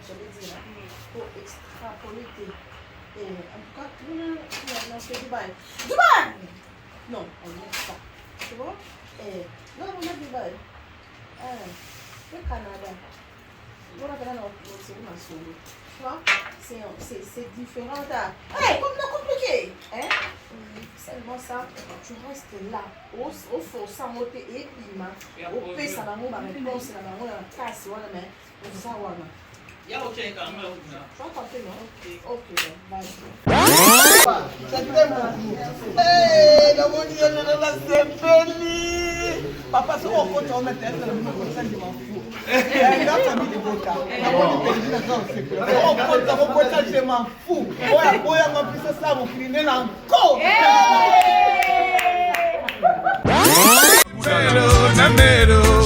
j'allais dire, pour extrapoler et en tout cas, on a fait Dubaï. Dubaï! Non, on n'est pas. Tu vois? Non, on a Dubaï. Le Canada. On a fait un solo. Tu vois? C'est différent. Comme on a compliqué. Seulement ça, tu restes là. Au fond, ça monte et puis, au pays, ça va monter la réponse, ça va monter la casse. Mais, ça va. Il y a aucun caméra. Tu vas compter, non? Ok, vas-y. Papa, c'est au côté, on met tête, je m'en fous.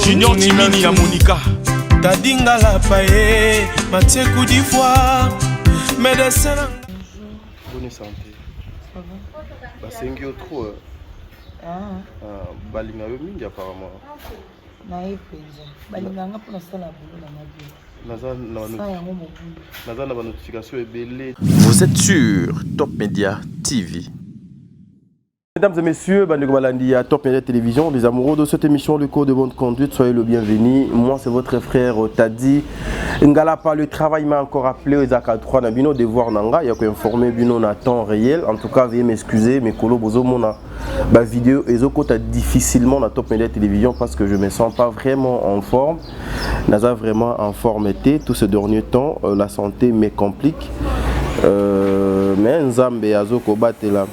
Junior Timini ya Monica Tadinga la paye Mathieu coup d'ivoire Médecin. Bonne santé. C'est un peu trop. Balinga yo mingi apparemment. Naye penza. Balinga nga pona sala boulot na mabi. Naza na notification ebele. Vous êtes sur Top Media TV. Mesdames et messieurs, Bandeko Balandi à Top Media Télévision, les amoureux de cette émission, le cours de bonne conduite, soyez le bienvenu. Moi, c'est votre frère Tadi. Ngalapa, le travail m'a encore appelé aux AK3 Nabino de voir Nanga. Il y a informé Bino na temps réel. En tout cas, veuillez m'excuser, mes colos, bozo mona ma vidéo et zokota difficilement na Top Media Télévision parce que je me sens pas vraiment en forme. Naza vraiment en forme été. Tout ce dernier temps, la santé me complique. Mais Nzambe Azoko Batela.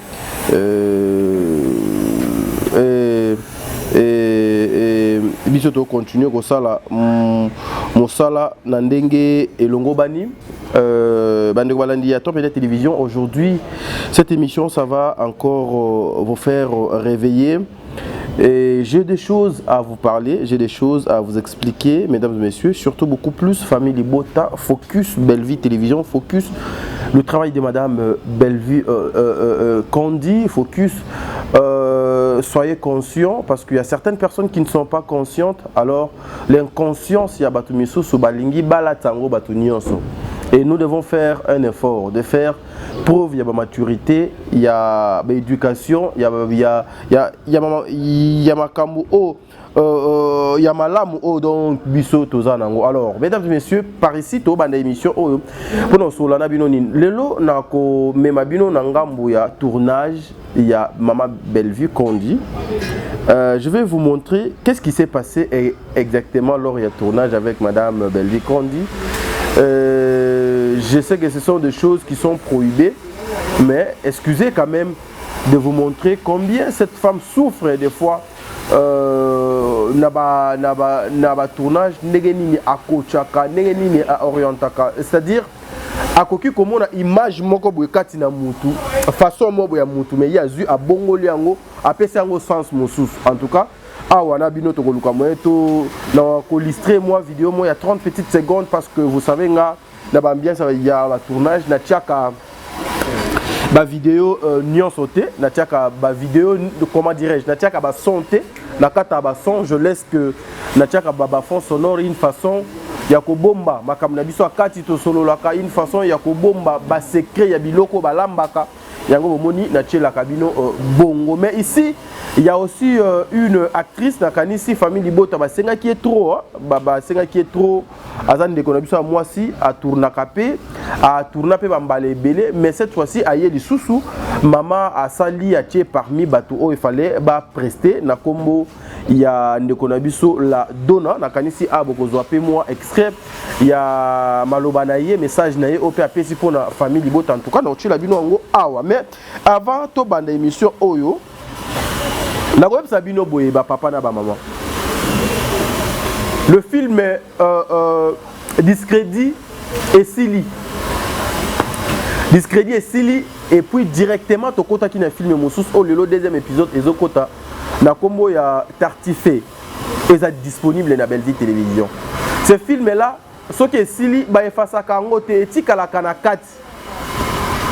Bisoto continue ko sala mosala na ndenge elongo bani Bandeko Balandi à Top Media Télévision. Aujourd'hui cette émission ça va encore vous faire réveiller et j'ai des choses à vous parler, j'ai des choses à vous expliquer mesdames et messieurs, surtout beaucoup plus famille Libota, focus Bellevue Télévision, focus le travail de madame Bellevue Kandi, focus soyez conscients parce qu'il y a certaines personnes qui ne sont pas conscientes. Alors l'inconscience il y a batumiso so balingi balatango batunianso. Et nous devons faire un effort de faire preuve, il y a ma maturité, il y a ma éducation, il y a ma kambo il y a ma lame donc biso tozanango. Alors mesdames et messieurs, par ici to bande émission pour nous sur la nabinonin lelo nako mema bino na ngambo ya tournage, il y a maman Bellevue Kandi. Je vais vous montrer qu'est-ce qui s'est passé exactement lors du tournage avec madame Bellevue Kandi. Je sais que ce sont des choses qui sont prohibées, mais excusez quand même de vous montrer combien cette femme souffre des fois na tournage ndenge nini akochaka ndenge nini orientaka, c'est-à-dire akoki komona image moko boye kati na mutu façon moko ya mutu mais yazu abongoli yango apesa yango sens mosusu. En tout cas awa na bino to koluka moyeto na ko illustrer moi vidéo moi il y a 30 petites secondes parce que vous savez nga na ba ambiance ya la tournage na tiaka ba vidéo nyonso te na tiaka ba vidéo comment dirais-je na tiaka ba santé na kata ba son, je laisse que na tiaka ba fond sonore une façon ya ko bomba makambo na biso akati to solo laka une façon ya ko bomba ba secret ya biloko ba lambaka yango bomoni na tiela kabino bongo. Mais ici il y a aussi une actrice na kanisi famille Libota ba senga qui est trop ba senga qui est trop azan de konabiso à moi si a tourna capé a tourna pe bambale belé, mais cette fois-ci aye li susu maman a sali a tie parmi bato o il fallait ba prester na kombo il y a ndeko na biso la dona na kanisi aboko zo pe moi extrait il y a maloba na ye message na ye o pe apesi pona famille Libota en tout cas na otila bino ngo awa. Mais avant to banda émission oyo na web sabino boye ba papa na ba maman, le film Discrédit et Silly. Discrédit et Silly et puis directement to kota ki na film mosus au lelo deuxième épisode ezokota na kombo ya Tartifé eza disponible na Bellevue Télévision. Ce film là ce qui est Silly ba efasa kango te etikala kana kati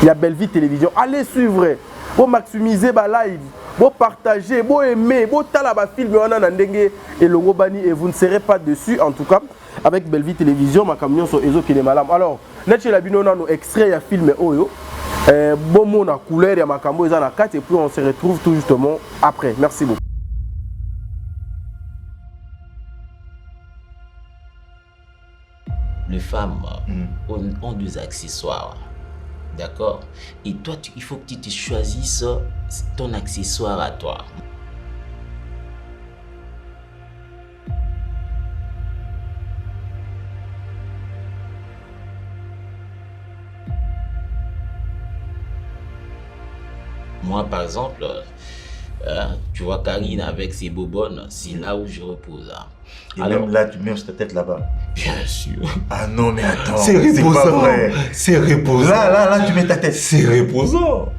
ya Bellevue Télévision. Allez suivre pour maximiser ba live Bon partager, bon aimer, bon talaba film wana na ndenge elongo bani et vous ne serez pas dessus en tout cas avec Belle Vie Télévision ma camion sur ezo qui est malam. Alors, netche la bino na no extrait ya film oyo. Bon mot na couleur ya makambo eza na 4 et puis on se retrouve tout justement après. Merci beaucoup. Les femmes ont des accessoires. D'accord? Et toi, il faut que tu te choisisses ton accessoire à toi. Moi, par exemple, tu vois Karine avec ses bobonnes, c'est là où je repose. Et alors, même là, tu mets ta tête là-bas. Bien sûr. Ah non, mais attends. C'est reposant. C'est reposant. Là, tu mets ta tête. C'est reposant.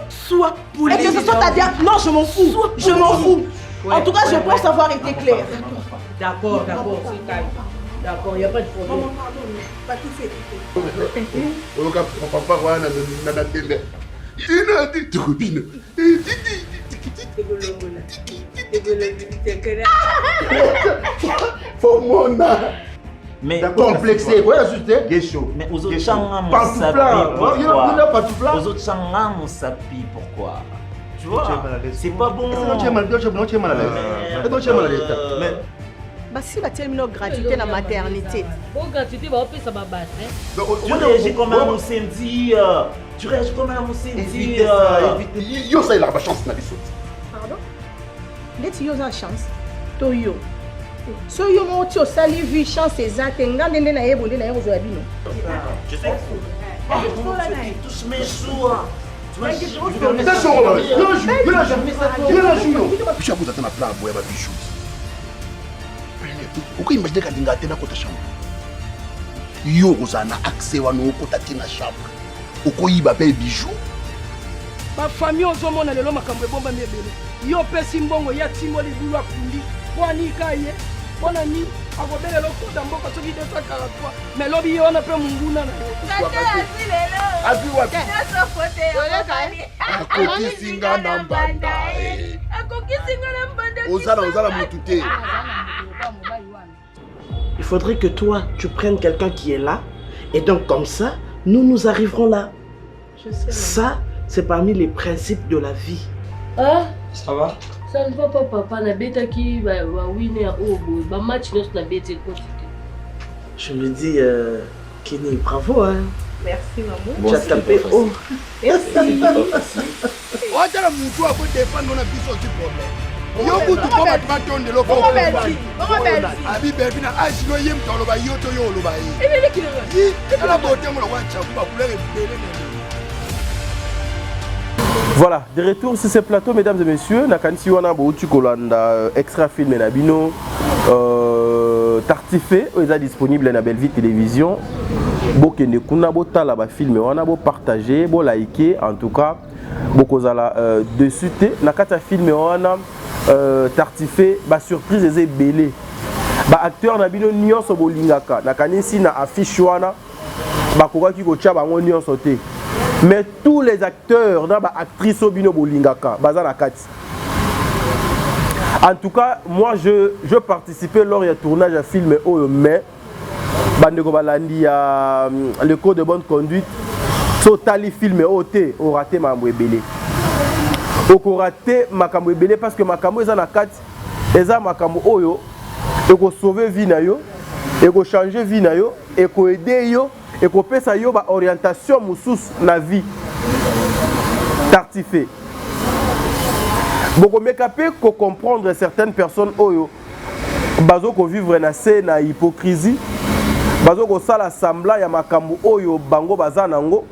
Sois poli. Et que ce soit ta dire, non, je m'en fous. Je m'en fous. En tout cas, je pense avoir été claire. D'accord, c'est calme. D'accord, il n'y a pas de problème. Pas tout fait. Mais complexé, ouais, ajouter. Mais aux autres chants, mon sapi, pourquoi? Aux autres chants, mon sapi, pourquoi? Tu vois, c'est pas bon. Bah si va terminer la gratuité dans la maternité. Bon gratuité va faire ça ma base hein. Tu réagis comme un moussendi. Tu réagis comme un moussendi. Yo ça il a la chance na biso. Pardon? Let yo za chance. To yo. So yo mo ti o sali vi chance exacte ngande ndena yebonde na yo zo abino. Je sais. Tu touches mes sous. Pourquoi imaginer que tu as une chambre? Yo, vous avez accès à nos côtés na chambre. Pourquoi il va payer bijoux? Ma famille, on se demande de l'homme à Cambébomba Mébélé. Yo, Pessimbongo, Yatimo, les boulots à Kundi, Wani Kaye, Bonani, Agobele Loko, Damboka, Sogi de 143. Mais l'objet, on a fait mon goût. Il faudrait que toi, tu prennes quelqu'un qui est là. Et donc comme ça, nous arriverons là. Ça, c'est parmi les principes de la vie. Ah? Ça va? Ça ne va pas, papa. Na beta qui va winner au bout. Ba match nous na beta continuer. Je me dis, Kenny, bravo hein. Merci maman. Tu as tapé haut. Merci. Watala mutu ako défendre on a biso du problème. Yo kutu ko batmatonde lo ko. Abi bebi na ashino yem tolo ba yoto yo lo ba yi. Ele ki le. Ala bote mo lo wacha ku ba couleur belé. Voilà, de retour sur ce plateau, mesdames et messieurs. Nakansi wana bouti kolanda extra film na bino Tartifé est disponible na Belle Vie Télévision. Bokende kuna botala ba film wana bo partager, bo liker en tout cas. Bokozala dessus te nakata film wana Tartifé ba surprise eze belé. Ba acteur na bino nyonso bolingaka. Nakanisi na affiche wana ba kokaki ko tia bango nyonso te. Mais tous les acteurs, actrices Obino Bolingaka, Bazana Kati. En tout cas, moi je participais lors du tournage à film Oyo, mais Bandeko Balandi le code de bonne conduite, Sotali film OT, au raté Mambouébélé. Au raté Makamouébélé parce que Makamou est en Kati, et ça Makamou Oyo, et qu'on sauver Vinayo, et qu'on changer Vinayo, et qu'on aider yo. Et qu'on peut ça yoba orientation moussous na vie Tartifé. Beaucoup mécapé qu'on comprendre certaines personnes oyo bazo ko vivre na na hypocrisie bazo ko sala semblant ya makambu oyo bango bazanango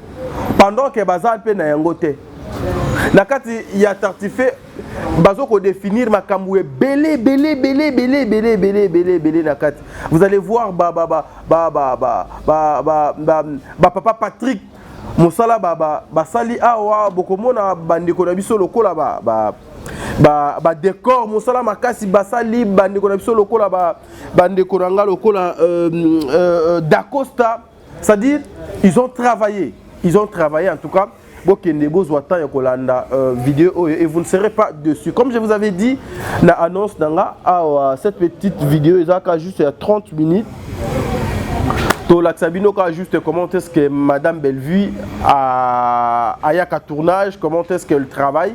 pendant que bazan pe na yango te na kati ya Tartifé bazo ko définir makambu belé na kati. Vous allez voir papa Patrick mosala basali awa bokomona bandeko na biso lokola ba décor mosala makasi basali bandeko na biso lokola bandeko na nga lokola d'Acosta, c'est-à-dire ils ont travaillé en tout cas. Vidéo et vous ne serez pas dessus. Comme je vous avais dit, la annonce cette petite vidéo est juste à 30 minutes. Sabino a juste comment est-ce que Madame Bellevue a un tournage, comment est-ce qu'elle travaille.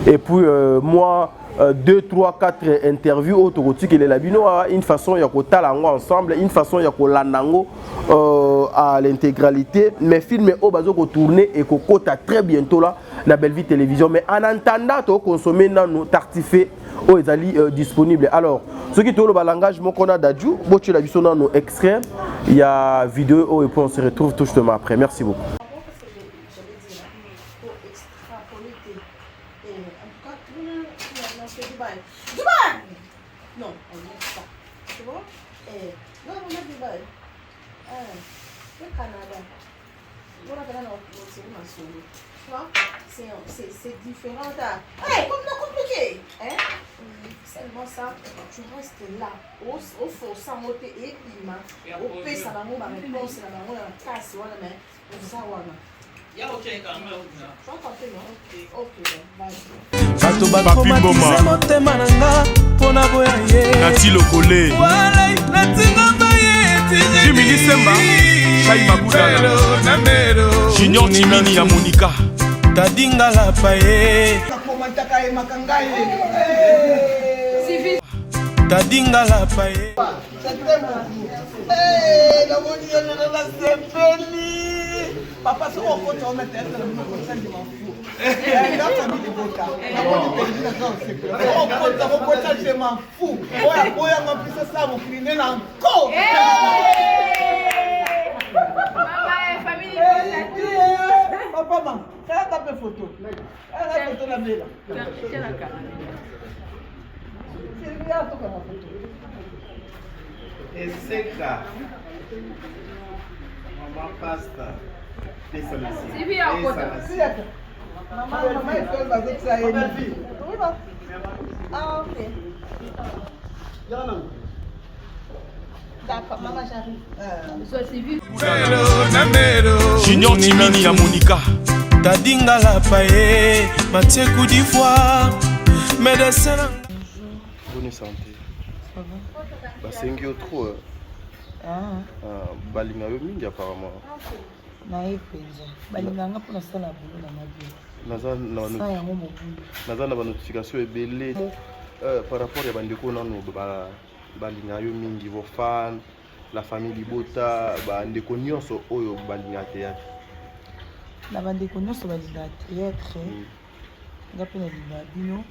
Et puis moi, 2, 3, 4 interviews autoroutiques et les labino une façon il y a ensemble, une façon il y a lanango à l'intégralité. Mes films au bazo ko tourner et ko kota très bientôt là la Bellevue télévision. Mais en attendant to consommer nos tartifé au ezali disponible. Alors ce qui tourne le langage mon qu'on a d'adjou, botu la biso nos extraits, il y a vidéo et puis on se retrouve tout justement après. Merci beaucoup. Non, on n'est pas. Tu vois? Non, on a Dubaï. Le Canada. On a Canada, c'est une maçonnerie. Tu vois? C'est différent. Comme c'est compliqué. Seulement ça, tu restes là. Au fond, sans monter et piment. Au pays, ça va nous réponse, ça va nous casse. Mais ça va. Papi Mboma Nati Lokole Jimmy Disemba Shai Makudala Junior Timini ya Monica Tadinga la paye Tadinga la paye Papa, so on compte on met un peu de ça, je m'en fous. Je m'en fous. Papa, fais taper photo. Elle a photo la belle. C'est bien tout comme photo. Et c'est ça. Maman pasta. C'est bien à côté. Maman, il faut que ça aille. Oui, va. Ah, ok. D'accord, maman, j'arrive. Junior Timini ya Monica Tadinga la paye Mathieu Koudifoire Médecin. Bonne santé. Ça va? C'est un peu trop. Balinga yo mingi apparemment. Naye penza. Balinga nga pona sala boulot na mabi. Naza na ba notification ebele par rapport ya bandeko nanu balinga yo mingi vos fans, la famille Libota, bandeko nyonso oyo balinga théâtre. Na bandeko nyonso balinga théâtre. Nga pena linga bino.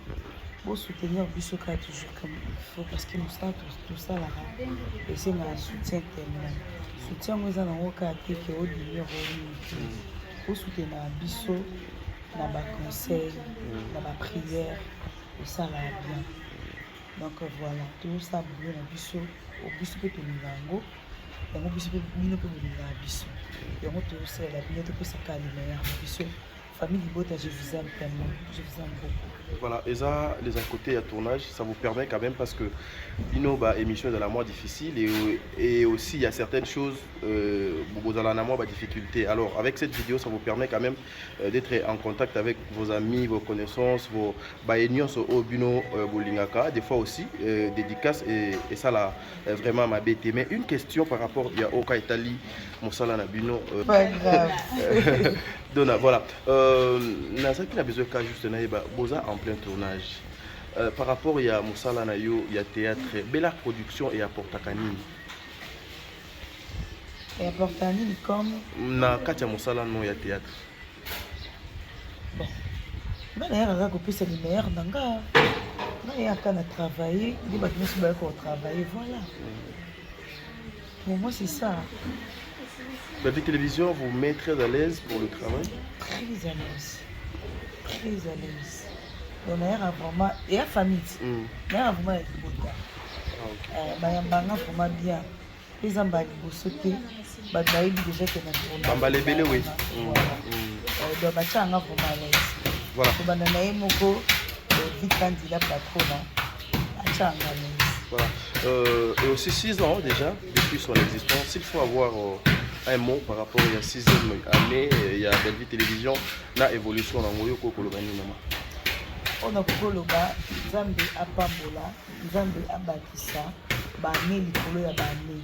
Pour soutenir Bissoka toujours comme il faut parce que nous sommes tout ça là et c'est un soutien tellement soutien moi ça dans aucun cas que au délire pour soutenir Bisso dans bas conseil dans bas prière et ça là bien donc voilà tout ça boulot na Bisso au Bisso peut te lingango et moi Bisso peut mino peut linga Bisso et moi tout ça la bien te peut ça calmer Bisso famille Libota, je vous aime tellement, je vous aime beaucoup. Voilà, et ça, les à côté à tournage, ça vous permet quand même parce que une émission est dans la moins difficile et aussi il y a certaines choses vous allez en avoir des difficultés. Alors avec cette vidéo, ça vous permet quand même d'être en contact avec vos amis, vos connaissances, vos baignions au Bino Bolingaka, des fois aussi dédicaces et ça là vraiment m'a bêté. Mais une question par rapport à Oka Italie, Moussala Nabino. Pas grave. Donc voilà. Nasa qui a besoin de juste Boza en plein tournage. Par rapport à Moussala Nayo, il y a théâtre, belle production et à Portakani. Et à Portakani comme na Katia Moussala non il y a théâtre. Bon. D'ailleurs, on a coupé cette lumière d'anga. Il y a qu'à travailler, des bâtiments pour travailler, voilà. Pour moi c'est ça. La télévision vous met très à l'aise pour le travail? Très à l'aise. Très à l'aise. Donc, il y a vraiment. Il y a famille. Il y a vraiment avec le beau. Il y a vraiment bien. Les emballés, vous sautez. Bah, déjà que nous avons les bébés, oui. Donc, bah, tiens, on va voilà. Voilà. Et aussi 6 ans déjà, depuis son existence, il faut avoir un mot par rapport à la 6e année, il y a Belle Vie Télévision, la évolution dans le on a koloba Nzambe apambola Nzambe abakisa ba né likolo ya ba né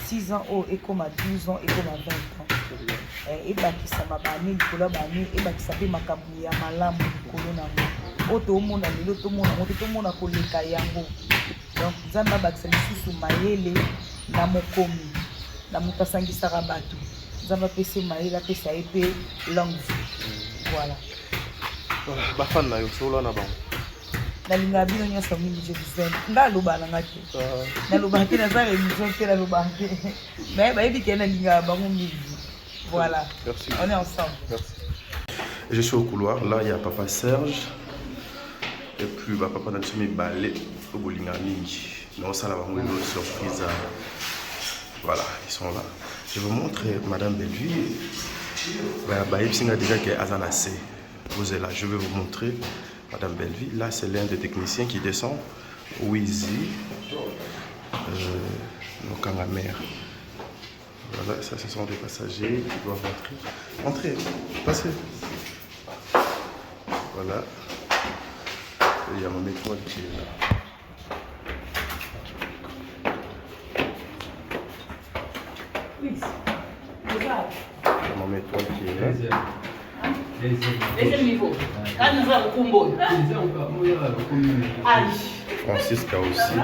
6 ans et comme à 12 ans et comme à 20 ans et bakisa ba né likolo ba né et bakisa pe makambo ya malamu likolo na mo to mona lelo to mona koleka yango donc Nzambe abakisa lisusu mayele na mokomi na mutasangisa bato Nzambe pese mayele pesa epé longue vie voilà. Bafan na yo solo na bango nalinga bino nyonso mingi je vous aime ndaloba na ngaki naloba te na zare émission te naloba te mais bayebi ke nalinga bango mingi voilà. Merci. On est ensemble. Merci. Je suis au couloir, là il y a papa Serge et puis papa Natsumi Balé au bolinga mingi non ça la bango une surprise voilà ils sont là. Je vais vous montrer madame Bellevue bayebi singa déjà que azanase. Vous êtes là, je vais vous montrer madame Bellevue. Là, c'est l'un des techniciens qui descend. Wizy, nos cangamères. Voilà, ça, ce sont des passagers qui doivent entrer. Entrez, passez. Voilà. Et il y a mon étoile qui est là. Il y a mon étoile qui est là. Deuxième niveau. Quand nous allons au Kumbo. Francisca aussi,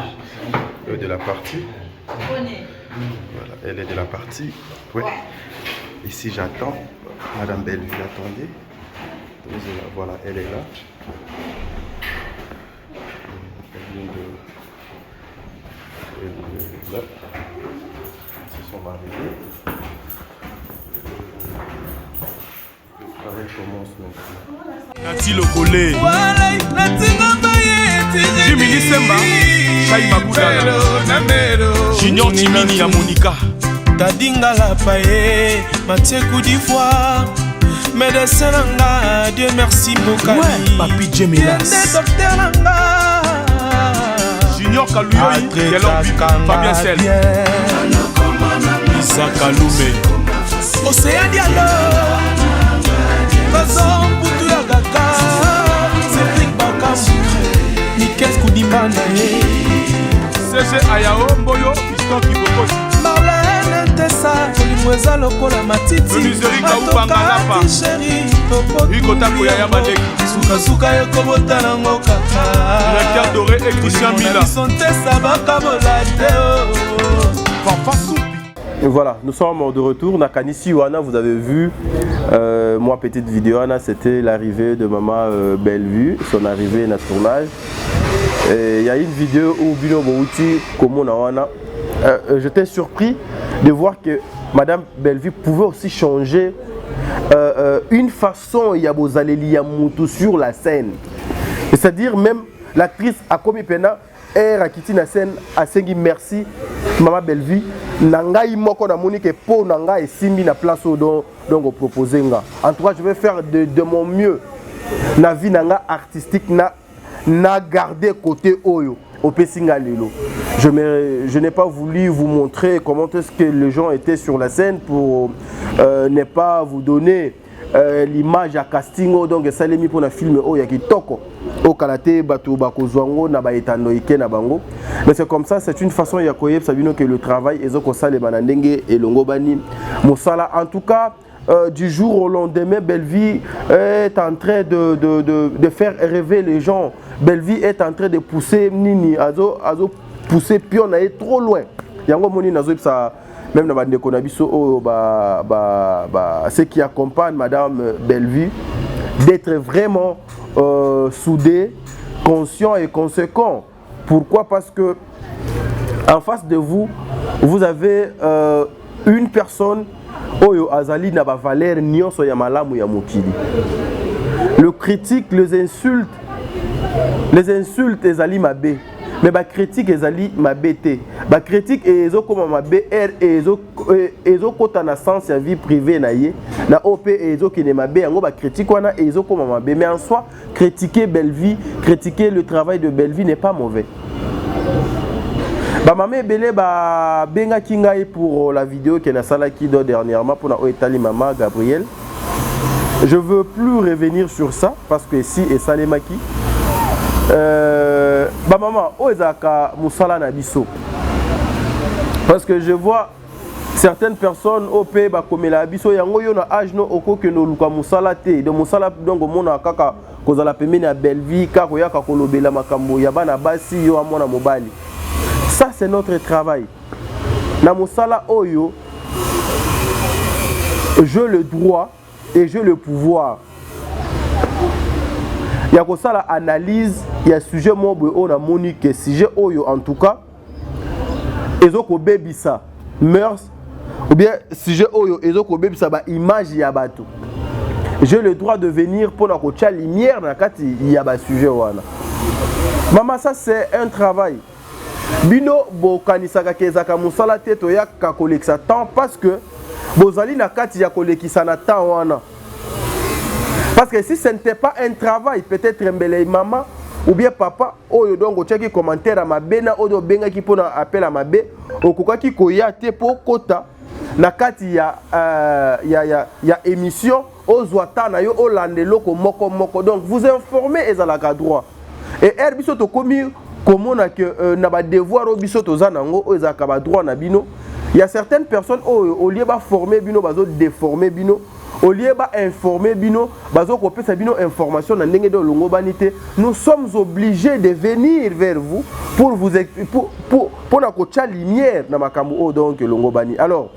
de la partie. Voilà, elle est de la partie. Ouais. Ici j'attends. Madame Bellevue, attendez. Voilà, elle est là. Elle est là. Ils sont mariés. Commence maintenant. Nati Lokole Jimmy Semba Chai Magudala Junior Timini ya Monica Tadinga la paye Mathieu d'Ivoire Médecin Langa Dieu merci Bokani Papi Djemilas Docteur Langa Junior Kalouyoyi Fabien Sel Isa Kaloume Océan Diallo Bazon Boutou ya Gaka Cédric Bakambu Nikes Koudimana CG Ayao Mboyo Piston Kiboko Marlène Tessa Olimweza Lokola Matiti Menuiserie Kaoubanga Napa Chéri Hugo Tako Yaya Badeki Suka Yokobota Nango Kaka Directeur Doré et Christian Mila Santé Sabaka Bolate Papa Soupi. Et voilà, nous sommes de retour. Nakanisi Wana, vous avez vu, moi petite vidéo, c'était l'arrivée de maman Bellevue, son arrivée dans le tournage. Il y a une vidéo où Bino Bouti, Wana, j'étais surpris de voir que madame Bellevue pouvait aussi changer une façon, il y a Bozaleli Yamoutou sur la scène. C'est-à-dire même l'actrice Akomi Pena, a quitté la scène, a dit merci maman Bellevue. Nangai moko na moni ke po nanga et simbi na place donc proposer nga. En tout cas, je vais faire de mon mieux. Na vie nanga artistique na garder côté oyo au Pessinga lelo. Je n'ai pas voulu vous montrer comment est-ce que les gens étaient sur la scène pour ne pas vous donner l'image à casting donc ça les mis pour un film oyo qui toko au karaté bato bakozwango na baetano ike na bango mais c'est comme ça, c'est une façon ya koyeb sabino que le travail ezoko sale banandenge et longo bani mosala. En tout cas du jour au lendemain, Bellevue est en train de faire rêver les gens. Bellevue est en train de pousser Nini azo pousser pion na trop loin. Yango moni nazo ça même dans bande konabiso ceux qui accompagnent madame Bellevue d'être vraiment soudés, conscients et conséquents. Pourquoi? Parce que en face de vous, vous avez une personne oyo azali na ba valeur nyonso ya malamu ya mokili. Le critique, les insultes ezali mabe. mais ba critique ezali mabete ba critique ezokoma mabe ezokota na sens ya vie privée na ye na op ezokene mabe yango ba critique wana ezokoma mabe mais en soi critiquer Bellevie, critiquer le travail de Bellevie n'est pas mauvais. Ba maman ebele ba benga kingai pour la vidéo que na sala ki do dernièrement pour na Oetali Mama Gabriel. Je veux plus revenir sur ça parce que ici et Salemaki ba maman ozaka musala na biso. Parce que je vois certaines personnes au pays ba komela biso yango yo na âge no oko que no luka musala te de musala donc mona kaka kozala pemene ya Bellevie ka koyaka kolobela makambo ya bana basi yo amona mobali. Ça c'est notre travail. Na musala oyo j'ai le droit et j'ai le pouvoir. Il y a ça la analyse, il y a sujet mobo on a monique sujet oyo en tout cas ezoko bebisa mœurs ou bien sujet oyo ezoko bebisa ba image ya bato. J'ai le droit de venir pour na kocha lumière na kati ya ba sujet wana. Maman ça c'est un travail. Bino bo kanisaka kezaka musala te to ya ka kolekisa temps parce que bozali na kati ya kolekisa na temps wana. Parce que si ce n'était pas un travail, peut-être mbele maman ou bien papa, oyo donc check commentaire à ma bena oyo benga ki pona appel à ma be, okoka ki koya te po kota na kati ya émission ozwata na yo olandelo ko moko donc vous informez ezalaka droit. Et herbiso to komi komona que na ba devoir obiso to zanango ezaka ba droit na bino. Il y a certaines personnes au lieu ba former bino bazo déformer bino. Au lieu d'informer bino, bazo kopé sa bino information na ndenge de longo banité. Nous sommes obligés de venir vers vous pour na kocha lumière na makambo o donc longo bani. Alors,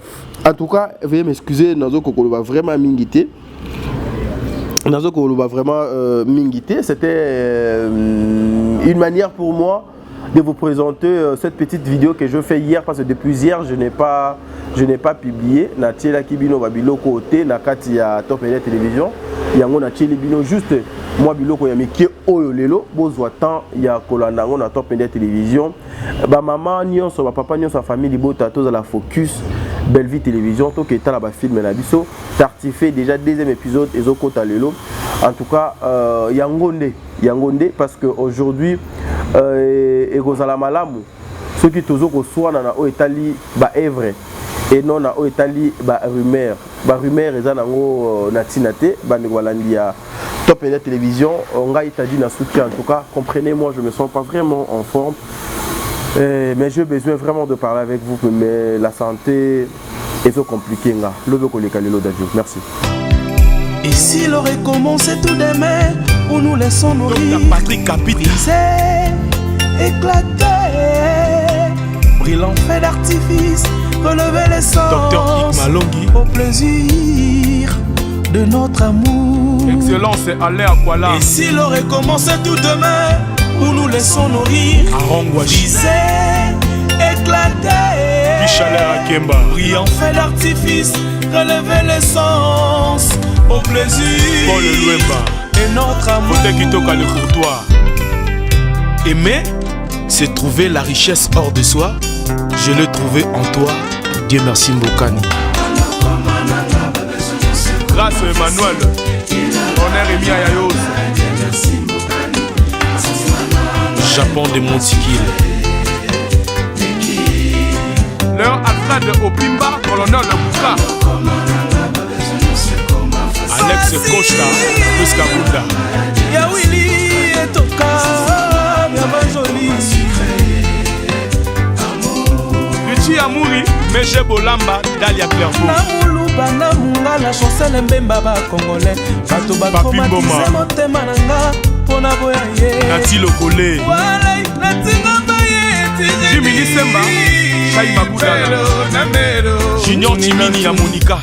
en tout cas, veuillez m'excuser, nazo kokoloba vraiment mingité. Nazo kokoloba vraiment mingité, c'était une manière pour moi de vous présenter cette petite vidéo que je fais hier parce que depuis hier je n'ai pas publié na tiela kibino ba biloko côté na kati ya Top Media Télévision yango na tieli bino juste moi biloko ya miki oyo lelo bozwa temps ya kolanda ngo na Top Media Télévision ba maman nyonso ba papa nyonso famille libota to za la focus Bellevie Télévision to ke tala ba film na biso tartifé déjà deuxième épisode ezokota lelo en tout cas yangonde parce que aujourd'hui et kozala malamu ceux qui tozo ko swana na o etali ba evre et non na o etali ba rumeur eza nango na tinate ba ngwalandi ya Top Media Télévision on a itadi na souki en tout cas comprenez-moi je me sens pas vraiment en forme mais j'ai besoin vraiment de parler avec vous mais la santé est trop compliquée nga lobe ko lekalelo d'adieu merci. Et s'il aurait commencé tout demain où nous laissons nos vies Patrick Capitrisé, éclaté, brillant fait d'artifice, relever l'essence au plaisir de notre amour. Excellence et Alain Akwala. Et s'il aurait commencé tout demain où nous laissons nos rires brisé, éclaté, brillant fait d'artifice, relever l'essence au plaisir et notre amour. Aimer, c'est trouver la richesse hors de soi. Je l'ai trouvé en toi. Dieu merci Mbokani. Grâce Emmanuel, honneur et Mia Yayos. Japon de Montikil. Leur Alfred Opimba, colonel Bouka. Alex Costa, Chris Kabunda. Yawili et Toka, Yabajoli. Luchi Amouri, Meche Bolamba, Dalia Clairvaux. Namuluba, Namunga, la chancelle Mbemba, Congolais. Bato Batromatize, Motema Nanga, Pona Boyaye. Nati Lokole. Walay, Nati Ngabaye, Jimmy Semba, Chai Magudala. Junior Timini ya Monica.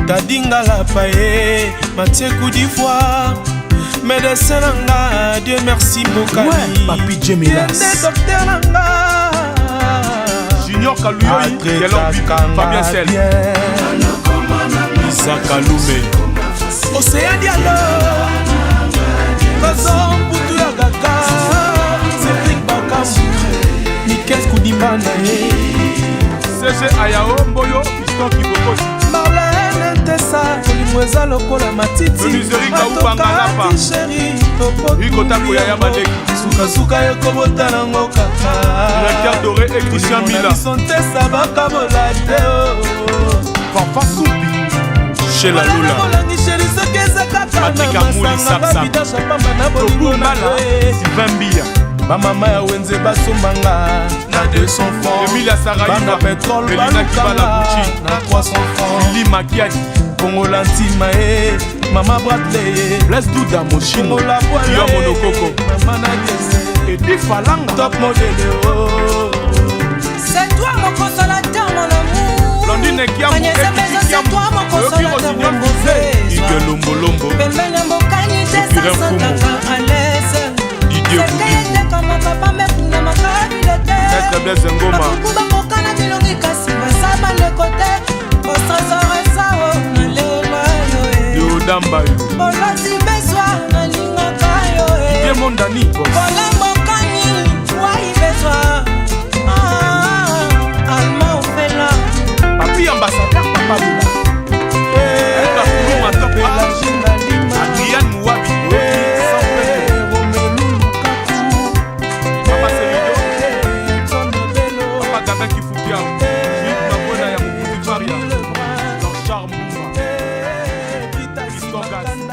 Tadinga la paye, Mathieu Koudifoire, médecin Nanga, Dieu merci Mbokani. Ouais, Papi Djemilas. Docteur Nanga. Junior Kalouyoyi, Fabien Sel. Isa Kaloume. Océan Diallo. Kazan Poutou Yagaka. Cédric Bakam. Nikes Koudimana CG Ayao Mboyo Piston Kiboko Marlène Tessa Olingo eza lokola matiti Menuiserie Kaubanga Lapa Hugo Tako Yaya Badeki Suka yokobota nango kaka Directeur Doré et Christian Mila Tessa bakabola te Papa Soupi Chez la Lula Patrick Amouli Sapsap Tobu Mala Sylvain Bia Bamama ya wenze basombanga na 200 francs Emilia Saraïba Bana pétrole Melina Kibala Bouchi na 300 francs Lili Makiadi Kongo Lantima Mama Bradley Blaise Douda Moshino Kia Monokoko Mama Nagese Edi Falanga Top modèle C'est toi mon consolateur mon amour Blondine Kiamou C'est toi mon consolateur mon beau Ige Lombo Lombo Pembele mbokani te sasantaka à l'aise Didier Boudi Maître Blaise Ngoma bakokana bilongi kasi basaba lekote ostrasaresa nalela yo Deodamba oloti bezwa nalingaka yo Didier Mondani olambokani wai bezwa alma ofela Papi ambassadeur Papa Lula Eka Kuluma Top Adrian Mouabi Papa Serido Papa Gabin Kifukia Philippe Mabona ya Mokuti Faria Jean-Charles Mouma Christophe Gas